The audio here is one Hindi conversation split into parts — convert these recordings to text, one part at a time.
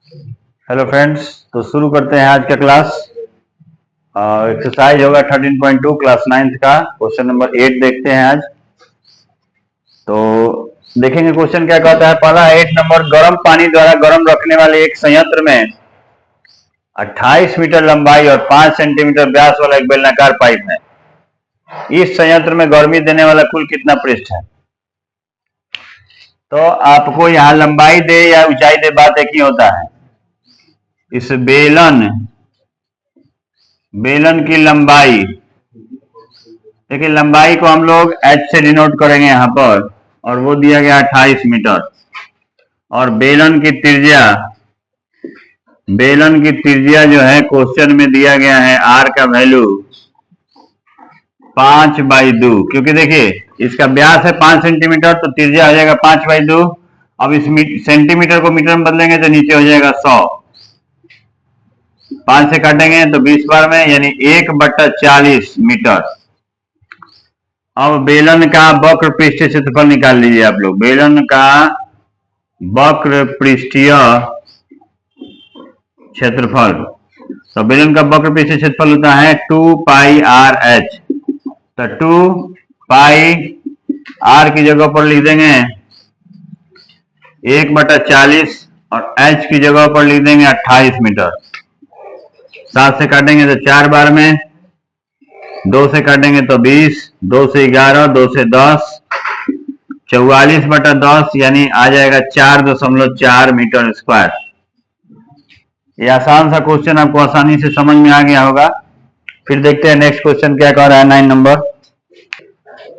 हेलो फ्रेंड्स, तो शुरू करते हैं आज का क्लास। एक्सरसाइज होगा 13.2 क्लास 9th का। क्वेश्चन नंबर 8 देखते हैं आज। तो देखेंगे क्वेश्चन क्या कहता है। पहला 8 नंबर, गर्म पानी द्वारा गर्म रखने वाले एक संयंत्र में 28 मीटर लंबाई और 5 सेंटीमीटर व्यास वाला एक बेलनाकार पाइप है। इस संयंत्र में गर्मी देने वाला कुल कितना पृष्ठ है? तो आपको यहाँ लंबाई दे या ऊंचाई दे, बात एक ही होता है। इस बेलन की लंबाई, देखिए लंबाई को हम लोग h से डिनोट करेंगे यहाँ पर, और वो दिया गया 28 मीटर। और बेलन की त्रिज्या जो है क्वेश्चन में दिया गया है, r का वैल्यू 5/2, क्योंकि देखिए इसका व्यास है 5 सेंटीमीटर, तो त्रिज्या हो जाएगा 5/2। अब इस सेंटीमीटर को मीटर में बदलेंगे तो नीचे हो जाएगा 100। 5 से काटेंगे तो 20 बार में, यानी 1/40 मीटर। अब बेलन का वक्र पृष्ठीय क्षेत्रफल निकाल लीजिए आप लोग। बेलन का वक्र पृष्ठीय क्षेत्रफल, तो बेलन का वक्र पृष्ठीय क्षेत्रफल होता है 2πRh। तो 2πr की जगह पर लिख देंगे 1/40 और h की जगह पर लिख देंगे 28 मीटर। 7 से काटेंगे तो 4 बार में, 2 से काटेंगे तो 20, 2 से 11, 2 से 10, 44/10, यानी आ जाएगा 4.4 मीटर स्क्वायर। ये आसान सा क्वेश्चन आपको आसानी से समझ में आ गया होगा। फिर देखते हैं नेक्स्ट क्वेश्चन क्या कह रहा है। 9 नंबर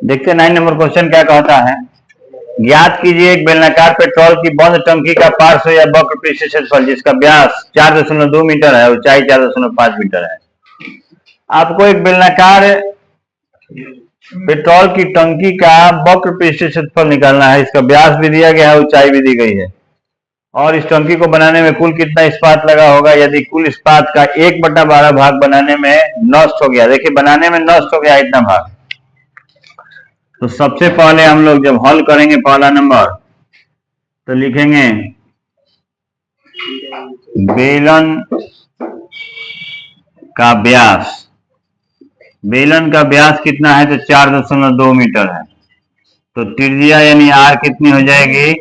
देखते हैं। 9 नंबर क्वेश्चन क्या कहता है। ज्ञात कीजिए एक बेलनाकार पेट्रोल की बंद टंकी का पार्श्व या वक्र पृष्ठीय क्षेत्रफल जिसका व्यास 4.2 मीटर है, ऊंचाई 4.5 मीटर है। आपको एक बेलनाकार पेट्रोल की टंकी का वक्र पृष्ठीय क्षेत्रफल निकालना है। इसका व्यास भी दिया गया है, ऊंचाई भी दी गई है, और इस टंकी को बनाने में कुल कितना इस्पात लगा होगा। यदि कुल इस्पात का 1/12 भाग बनाने में नष्ट हो गया, देखिए बनाने में नष्ट हो गया इतना भाग, तो सबसे पहले हम लोग जब हल करेंगे पहला नंबर, तो लिखेंगे बेलन का व्यास। बेलन का व्यास कितना है, तो 4.2 मीटर है। तो त्रिज्या यानी r कितनी हो जाएगी,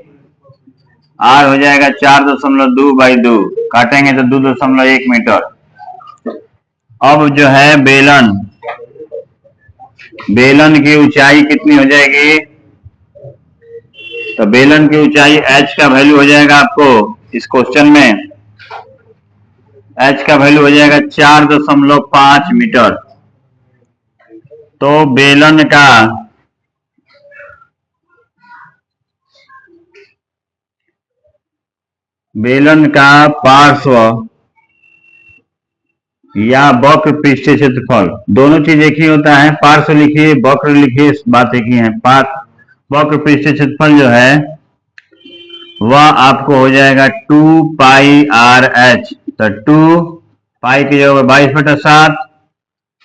r हो जाएगा 4.2/2, काटेंगे तो 2.1 मीटर। अब जो है बेलन की ऊंचाई कितनी हो जाएगी, तो बेलन की ऊंचाई h का वैल्यू हो जाएगा आपको इस क्वेश्चन में, h का वैल्यू हो जाएगा 4.5 मीटर। तो बेलन का पार्श्व या वक्र पृष्ठीय क्षेत्रफल, दोनों चीज एक ही होता है। पार्श्व लिखिए, वक्र लिखिए, बात एक ही है। वक्र पृष्ठीय क्षेत्रफल जो है वह आपको हो जाएगा 2πRh। तो 2 की जगह पर 22/7,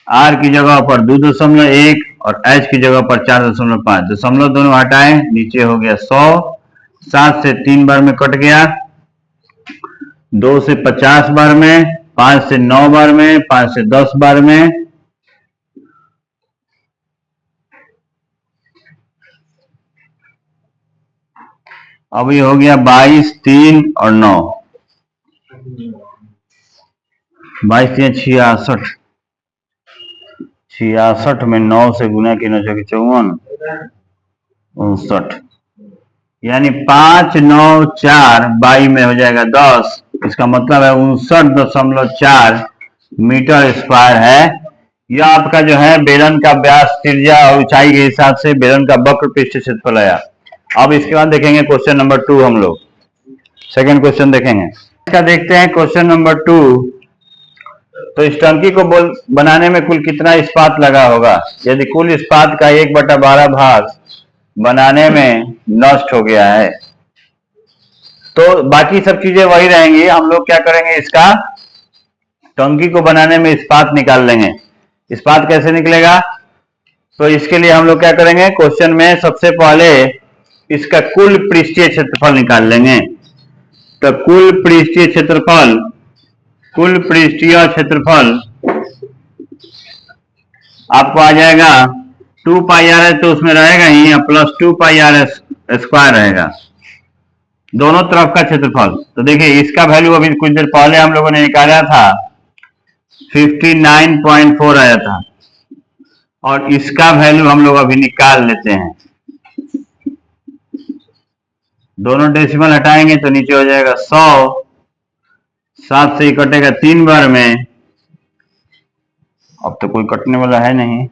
r की जगह पर 2.1 और h की जगह पर 4.5। दशमलव दोनों हटाए, नीचे हो गया 100। 7 से 3 बार में कट गया, 2 से 50 बार में, 5 से 9 बार में, 5 से 10 बार में, अब ये हो गया 22, 3 और 9, 22 3 66, 66 में 9 से गुना की 9 54, 59, यानी 5, 9, 4 22 में हो जाएगा 10। इसका मतलब है 59.4 मीटर स्क्वायर है। यह आपका जो है बेलन का व्यास, त्रिज्या और ऊंचाई के हिसाब से बेलन का वक्र पृष्ठीय क्षेत्रफल आया। अब इसके बाद देखेंगे क्वेश्चन नंबर 2। हम लोग सेकंड क्वेश्चन देखेंगे। इसका देखते हैं क्वेश्चन नंबर 2। तो इस टंकी को बनाने में कुल कितना इस्पात लगा होगा। यदि कुल इस्पात का 1/12 भाग बनाने में नष्ट हो गया है, तो बाकी सब चीजें वही रहेंगी। हम लोग क्या करेंगे, इसका टंकी को बनाने में इस्पात निकाल लेंगे। इस्पात कैसे निकलेगा, तो इसके लिए हम लोग क्या करेंगे, क्वेश्चन में सबसे पहले इसका कुल पृष्ठीय क्षेत्रफल निकाल लेंगे। तो कुल पृष्ठीय क्षेत्रफल आपको आ जाएगा 2 पाई आर एस, तो उसमें रहेगा ही plus 2 pi R S square रहेगा, दोनों तरफ का क्षेत्रफल। तो देखिए इसका वैल्यू अभी कुछ देर पहले हम लोगों ने निकाला था 59.4 आया था, और इसका वैल्यू हम लोग अभी निकाल लेते हैं। दोनों डेसिमल हटाएंगे तो नीचे हो जाएगा 100, 7 से ही कटेगा 3 बार में, अब तो कोई कटने वाला है नहीं,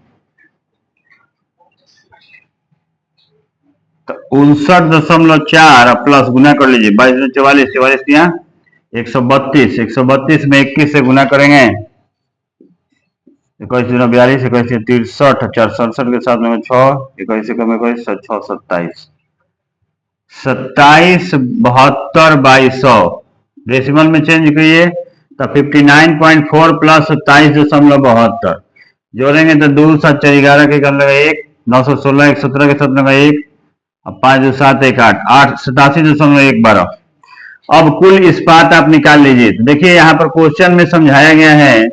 तो 59.4 प्लस गुना कर लीजिए 22 44 44 दिया 132, 132 में 21 से गुना करेंगे 21 42 21 63 4 67 के साथ में 6 21 से कम 21 6 27 27 72 बाई 100 डेसिमल में चेंज करिए तो 59.4 प्लस 27.72 जोड़ेंगे तो 2 7 4 11 के कर लगा 1 916 117 के साथ लगा 1 अब 5 7 1 8 8 87.112। अब कुल इस्पात आप निकाल लीजिए। तो देखिए यहाँ पर क्वेश्चन में समझाया गया है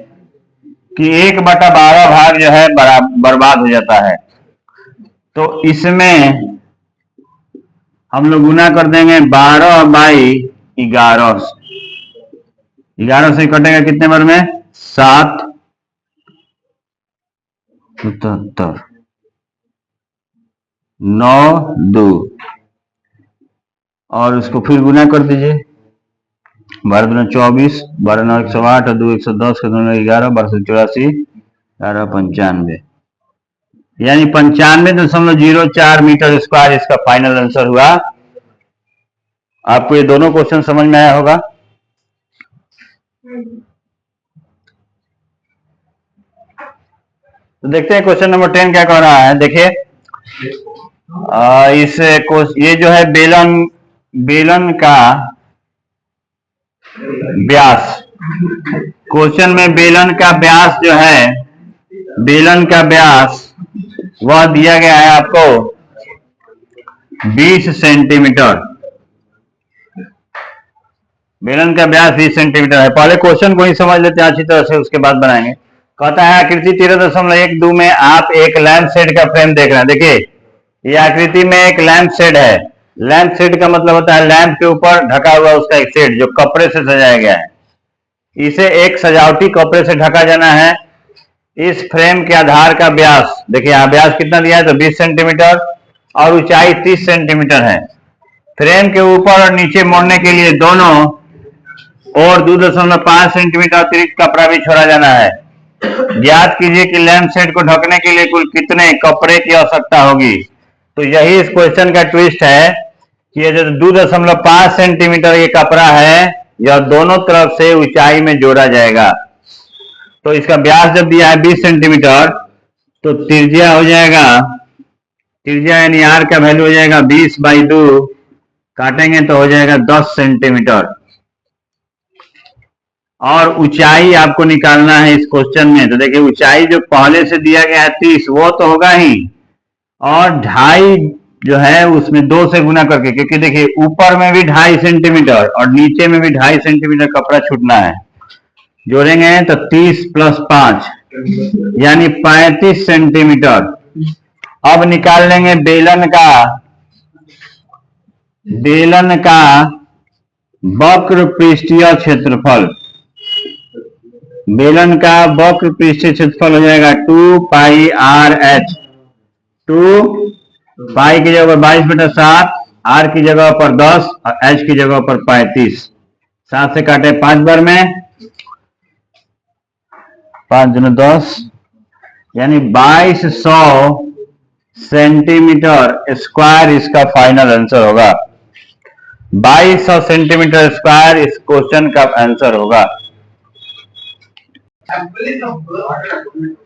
कि 1/12 भाग जो है बर्बाद हो जाता है, तो इसमें हम लोग गुना कर देंगे 12 बाई 11, 11 से कटेगा कितने बार में 7 77 9 2, और उसको फिर गुना कर दीजिए 12 2 24 12 9 108 और 2 110 के 2 11 12 84 11 95, यानी 95.04 मीटर स्क्वायर इसका फाइनल आंसर हुआ। आपको ये दोनों क्वेश्चन समझ में आया होगा। तो देखते हैं क्वेश्चन नंबर 10 क्या कह रहा है। देखिए ये जो है बेलन का व्यास, क्वेश्चन में बेलन का व्यास जो है, बेलन का व्यास वह दिया गया है आपको 20 सेंटीमीटर। बेलन का व्यास 20 सेंटीमीटर है। पहले क्वेश्चन को ही समझ लेते हैं अच्छी तरह से, उसके बाद बनाएंगे। कहता है आकृति 13.12 में आप एक लैंप शेड का फ्रेम देख रहे हैं। देखिए ये आकृति में एक लैंप शेड है। लैंप शेड का मतलब होता है लैंप के ऊपर ढका हुआ उसका एक शेड जो कपड़े से सजाया गया है। इसे एक सजावटी कपड़े से ढका जाना है। इस फ्रेम के आधार का व्यास, देखिए यहाँ व्यास कितना दिया है तो 20 सेंटीमीटर और ऊंचाई 30 सेंटीमीटर है। फ्रेम के ऊपर और नीचे मोड़ने के लिए दोनों और 2.5 सेंटीमीटर अतिरिक्त कपड़ा भी छोड़ा जाना है। ज्ञात कीजिए कि लैंप शेड को ढकने के लिए कुल कितने कपड़े की आवश्यकता होगी। तो यही इस क्वेश्चन का ट्विस्ट है कि ये जो 2.5 सेंटीमीटर ये कपड़ा है यह दोनों तरफ से ऊंचाई में जोड़ा जाएगा। तो इसका व्यास जब दिया है 20 सेंटीमीटर तो त्रिज्या हो जाएगा, त्रिज्या यानी आर का वैल्यू हो जाएगा 20/2, काटेंगे तो हो जाएगा 10 सेंटीमीटर। और ऊंचाई आपको निकालना है इस क्वेश्चन में। तो देखिए ऊंचाई जो पहले से दिया गया है 30 वो तो होगा ही, और 2.5 जो है उसमें 2 से गुना करके, क्योंकि देखिए ऊपर में भी 2.5 सेंटीमीटर और नीचे में भी 2.5 सेंटीमीटर कपड़ा छूटना है। जोड़ेंगे तो 30 + 5 यानी 35 सेंटीमीटर। अब निकाल लेंगे बेलन का वक्र पृष्ठीय क्षेत्रफल। बेलन का वक्र पृष्ठीय क्षेत्रफल हो जाएगा 2 पाई आर एच। 2 पाई की जगह 22/7, आर की जगह पर 10 और एच की जगह पर 35। 7 से काटे 5 बार में, 5 × 10 यानी 2200 सेंटीमीटर स्क्वायर इसका फाइनल आंसर होगा। 2200 सेंटीमीटर स्क्वायर इस क्वेश्चन का आंसर होगा।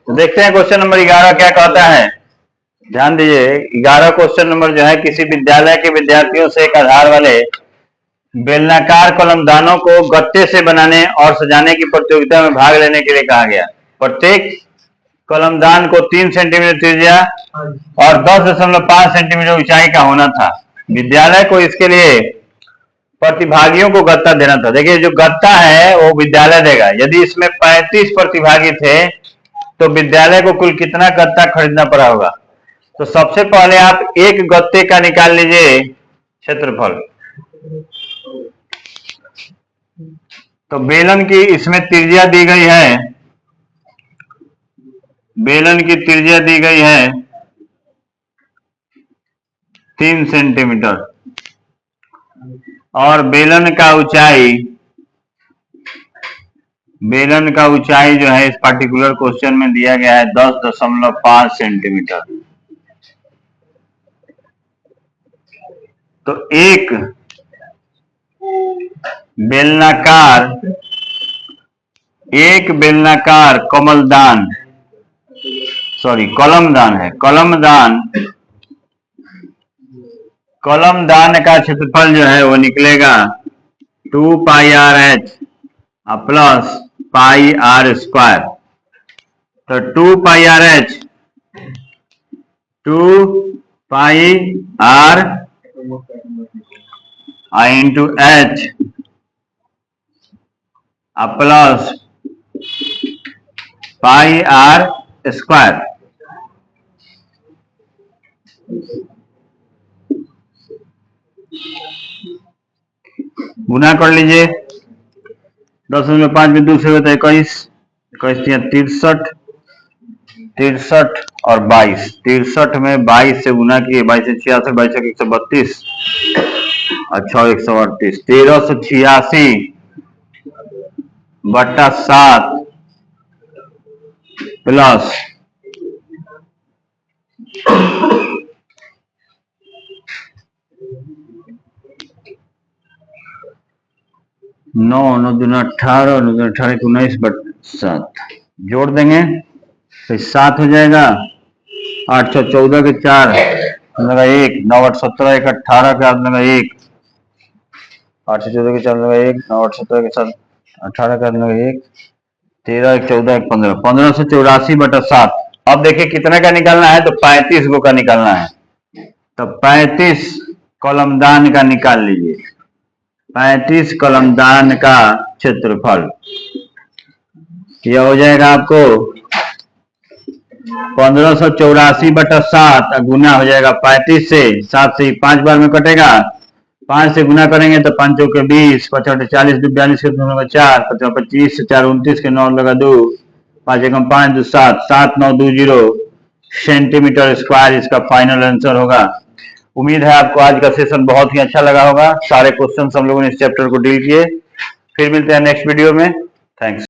तो देखते हैं क्वेश्चन नंबर 11 क्या कहता है। ध्यान दीजिए 11 क्वेश्चन नंबर जो है, किसी विद्यालय के विद्यार्थियों से एक आधार वाले बेलनाकार कलमदानों को गत्ते से बनाने और सजाने की प्रतियोगिता में भाग लेने के लिए कहा गया। प्रत्येक कलमदान को 3 सेंटीमीटर त्रिज्या और 10.5 सेंटीमीटर ऊंचाई का होना था। विद्यालय को इसके लिए प्रतिभागियों को गत्ता देना था। देखिए जो गत्ता है वो विद्यालय देगा। यदि इसमें 35 प्रतिभागी थे तो विद्यालय को कुल कितना गत्ता खरीदना पड़ा होगा। तो सबसे पहले आप एक गत्ते का निकाल लीजिए क्षेत्रफल। तो बेलन की इसमें त्रिज्या दी गई है, बेलन की त्रिज्या दी गई है 3 सेंटीमीटर और बेलन का ऊंचाई जो है इस पार्टिकुलर क्वेश्चन में दिया गया है 10.5 सेंटीमीटर। तो एक बेलनाकार कलमदान का क्षेत्रफल जो है वो निकलेगा 2 pi R H plus pi R square. तो 2 pi R H 2 pi R into H plus pi R square. गुना कर लीजिए। 10.5 में 2 से होता है 21, 63 और 22। 63 में 22 से गुना किए, 22 से 86, 22 से 132 और 6 138। 1386 बट्टा 7 प्लस 9 9 दूना 18 9 दूना 18 19 बट्टा 7 जोड़ देंगे तो 7 हो जाएगा। 8 6 14 के 4 लगा 1, 9 8 17 1 18 के 8 लगा 1, 8 से 14 के 4 लगा 1, 9 8 17 के 7 18 के 8 लगा 1, 13 1 14 1 15 1584 बटा 7। अब देखिए कितना का निकालना है। तो 35 गो का निकालना है। तो 35 कलमदान का निकाल लीजिए। 35 कलमदान का क्षेत्रफल यह हो जाएगा आपको 1584 बटा 7 गुना हो जाएगा 35 से। 7 से 5 बार में कटेगा, 5 से गुना करेंगे तो 5 चौके 20, 5 8 40, 2 42 के 2 लगा 4, 5 25 से 4 29 के 9 लगा 2, 5 1 5 2 7 7 9 2 0 सेंटीमीटर स्क्वायर इसका फाइनल आंसर होगा। उम्मीद है आपको आज का सेशन बहुत ही अच्छा लगा होगा। सारे क्वेश्चन हम लोगों ने इस चैप्टर को डील किए। फिर मिलते हैं नेक्स्ट वीडियो में। थैंक्स।